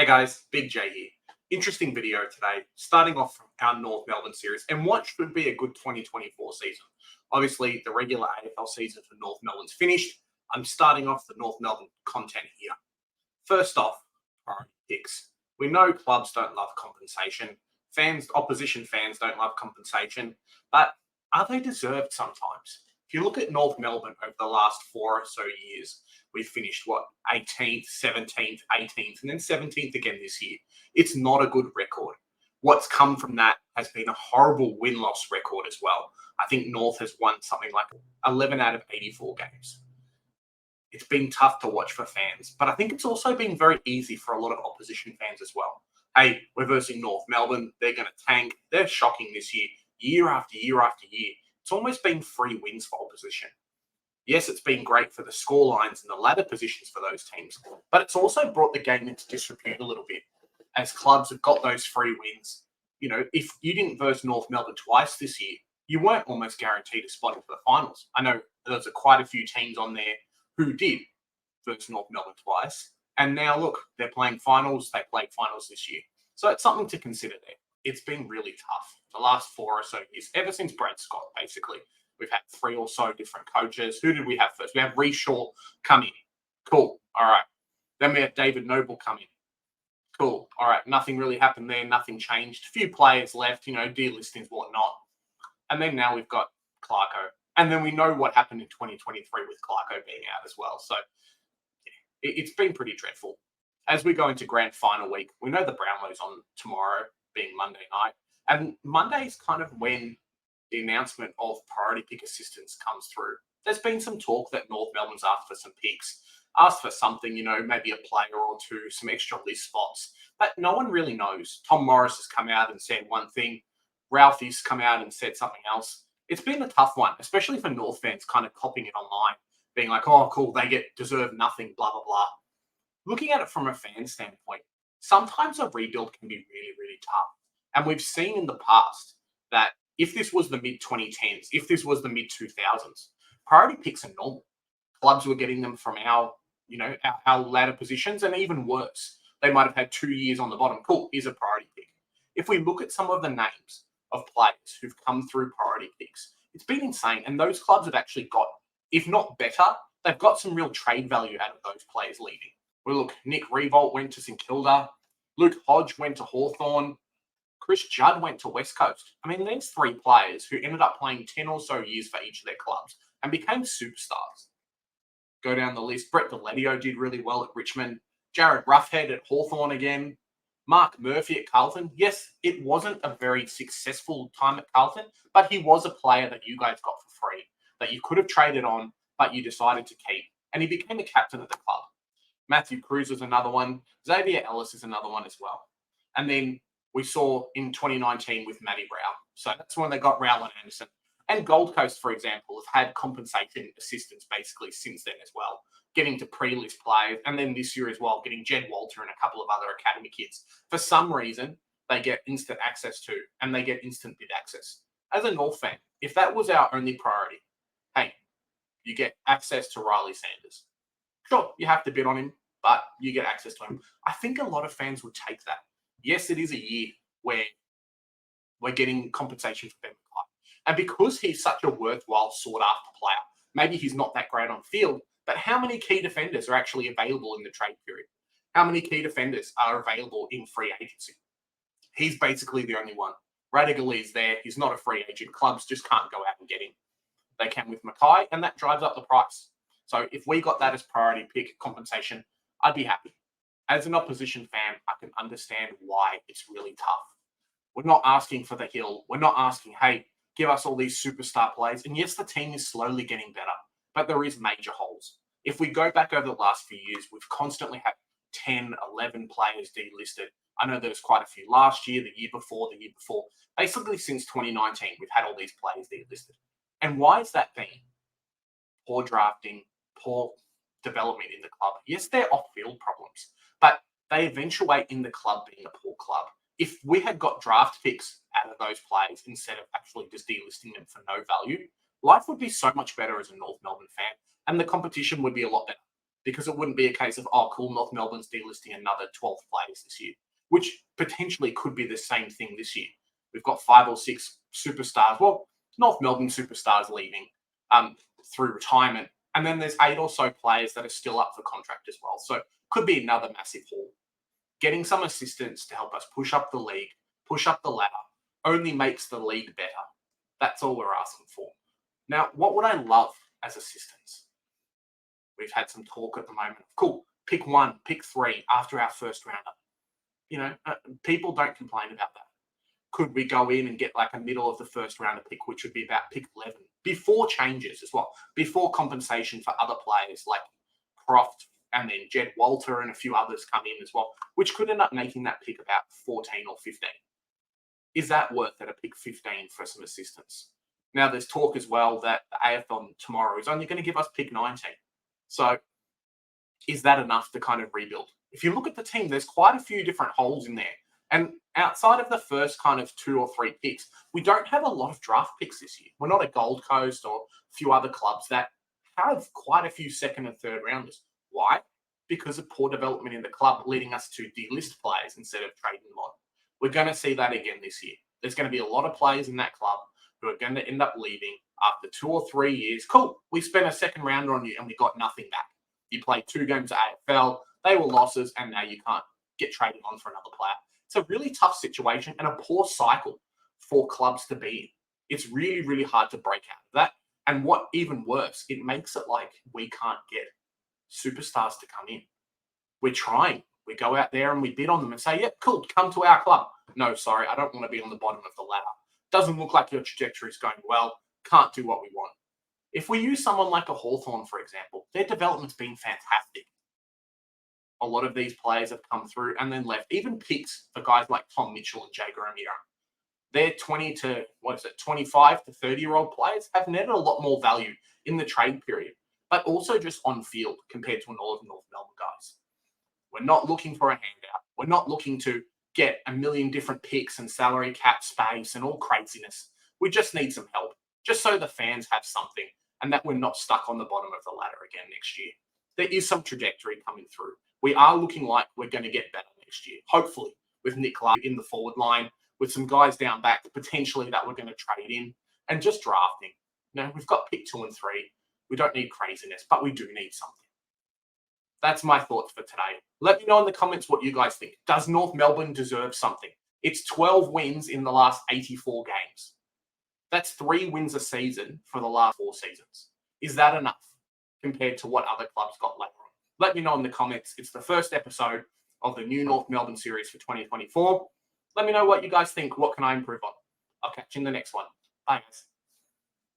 Guys, Big J here. Interesting video today, starting off from our North Melbourne series and what should be a good 2024 season. Obviously, the regular AFL season for North Melbourne's finished. I'm starting off the North Melbourne content here. First off, priority picks. We know clubs don't love compensation. Opposition fans don't love compensation, but are they deserved sometimes? If you look at North Melbourne over the last 4 or so years, we've finished, 18th, 17th, 18th, and then 17th again this year. It's not a good record. What's come from that has been a horrible win-loss record as well. I think North has won something like 11 out of 84 games. It's been tough to watch for fans, but I think it's also been very easy for a lot of opposition fans as well. Hey, we're versing North Melbourne. They're going to tank. They're shocking this year after year after year. It's almost been free wins for opposition. Yes, it's been great for the scorelines and the ladder positions for those teams, but it's also brought the game into disrepute a little bit as clubs have got those free wins. You know, if you didn't verse North Melbourne twice this year, you weren't almost guaranteed a spot for the finals. I know there's quite a few teams on there who did verse North Melbourne twice, and now look, they're playing finals. They played finals this year. So it's something to consider there. It's been really tough the last 4 or so years, ever since Brad Scott, basically. We've had 3 or so different coaches. Who did we have first? We had Reshaw come in. Cool. All right. Then we had David Noble come in. Cool. All right. Nothing really happened there. Nothing changed. A few players left, delistings, whatnot. And then now we've got Clarko. And then we know what happened in 2023 with Clarko being out as well. So it's been pretty dreadful. As we go into grand final week, we know the Brownlow's on tomorrow, being Monday night. And Monday is kind of when the announcement of priority pick assistance comes through. There's been some talk that North Melbourne's asked for some picks, asked for something, maybe a player or two, some extra list spots, but no one really knows. Tom Morris has come out and said one thing. Ralphie's come out and said something else. It's been a tough one, especially for North fans kind of copying it online, being like, oh, cool, they deserve nothing, blah, blah, blah. Looking at it from a fan standpoint, sometimes a rebuild can be really, really tough. And we've seen in the past that if this was the mid-2010s, if this was the mid-2000s, priority picks are normal. Clubs were getting them from our ladder positions, and even worse, they might have had 2 years on the bottom. Cool, here's a priority pick. If we look at some of the names of players who've come through priority picks, it's been insane. And those clubs have actually got, if not better, they've got some real trade value out of those players leaving. Well, look, Nick Revolt went to St Kilda. Luke Hodge went to Hawthorn. Chris Judd went to West Coast. I mean, there's 3 players who ended up playing 10 or so years for each of their clubs and became superstars. Go down the list. Brett Deletio did really well at Richmond. Jared Roughhead at Hawthorn again. Mark Murphy at Carlton. Yes, it wasn't a very successful time at Carlton, but he was a player that you guys got for free, that you could have traded on, but you decided to keep. And he became a captain of the club. Matthew Cruz is another one. Xavier Ellis is another one as well. And then we saw in 2019 with Matty Rao. So that's when they got Rao and Anderson. And Gold Coast, for example, have had compensation assistance basically since then as well, getting to pre-list players. And then this year as well, getting Jed Walter and a couple of other academy kids. For some reason, they get instant access to, and they get instant bid access. As a North fan, if that was our only priority, hey, you get access to Riley Sanders. Sure, you have to bid on him, but you get access to him. I think a lot of fans would take that. Yes, it is a year where we're getting compensation for Ben McKay. And because he's such a worthwhile, sought-after player, maybe he's not that great on field, but how many key defenders are actually available in the trade period? How many key defenders are available in free agency? He's basically the only one. Radigali is there. He's not a free agent. Clubs just can't go out and get him. They can with McKay, and that drives up the price. So if we got that as priority pick compensation, I'd be happy. As an opposition fan, I can understand why it's really tough. We're not asking for the hill. We're not asking, hey, give us all these superstar players. And yes, the team is slowly getting better, but there is major holes. If we go back over the last few years, we've constantly had 10, 11 players delisted. I know there was quite a few last year, the year before. Basically, since 2019, we've had all these players delisted. And why is that been? Poor drafting, poor development in the club. Yes, they're off-field problems, but they eventuate in the club being a poor club. If we had got draft picks out of those players instead of actually just delisting them for no value, life would be so much better as a North Melbourne fan, and the competition would be a lot better. because it wouldn't be a case of, oh, cool, North Melbourne's delisting another 12 players this year, which potentially could be the same thing this year. We've got 5 or 6 superstars. Well, North Melbourne superstars leaving through retirement. And then there's 8 or so players that are still up for contract as well. So could be another massive haul. Getting some assistance to help us push up the league, push up the ladder, only makes the league better. That's all we're asking for. Now, what would I love as assistance? We've had some talk at the moment. Cool, pick 1, pick 3 after our first rounder. People don't complain about that. Could we go in and get like a middle of the first rounder pick, which would be about pick 11, before changes as well, before compensation for other players like Croft and then Jed Walter and a few others come in as well, which could end up making that pick about 14 or 15. Is that worth it, a pick 15 for some assistance? Now, there's talk as well that the AFL tomorrow is only going to give us pick 19. So is that enough to kind of rebuild? If you look at the team, there's quite a few different holes in there. And outside of the first kind of 2 or 3 picks, we don't have a lot of draft picks this year. We're not a Gold Coast or a few other clubs that have quite a few second and third rounders. Why? Because of poor development in the club, leading us to delist players instead of trading them on. We're going to see that again this year. There's going to be a lot of players in that club who are going to end up leaving after 2 or 3 years. Cool, we spent a second rounder on you and we got nothing back. You played 2 games at AFL, they were losses, and now you can't get traded on for another player. It's a really tough situation and a poor cycle for clubs to be in. It's really, really hard to break out of that. And what even worse, it makes it like we can't get superstars to come in. We're trying. We go out there and we bid on them and say, yeah, cool, come to our club. No, sorry, I don't want to be on the bottom of the ladder. Doesn't look like your trajectory is going well. Can't do what we want. If we use someone like a Hawthorn, for example, their development's been fantastic. A lot of these players have come through and then left. Even picks for guys like Tom Mitchell and Jager O'Meara. They're 25 to 30-year-old players have netted a lot more value in the trade period, but also just on field compared to all of North Melbourne guys. We're not looking for a handout. We're not looking to get a million different picks and salary cap space and all craziness. We just need some help, just so the fans have something and that we're not stuck on the bottom of the ladder again next year. There is some trajectory coming through. We are looking like we're going to get better next year, hopefully, with Nick Clark in the forward line, with some guys down back, potentially that we're going to trade in, and just drafting. We've got pick 2 and 3. We don't need craziness, but we do need something. That's my thoughts for today. Let me know in the comments what you guys think. Does North Melbourne deserve something? It's 12 wins in the last 84 games. That's 3 wins a season for the last 4 seasons. Is that enough compared to what other clubs got later on? Let me know in the comments. It's the first episode of the new North Melbourne series for 2024. Let me know what you guys think. What can I improve on? I'll catch you in the next one. Bye, guys.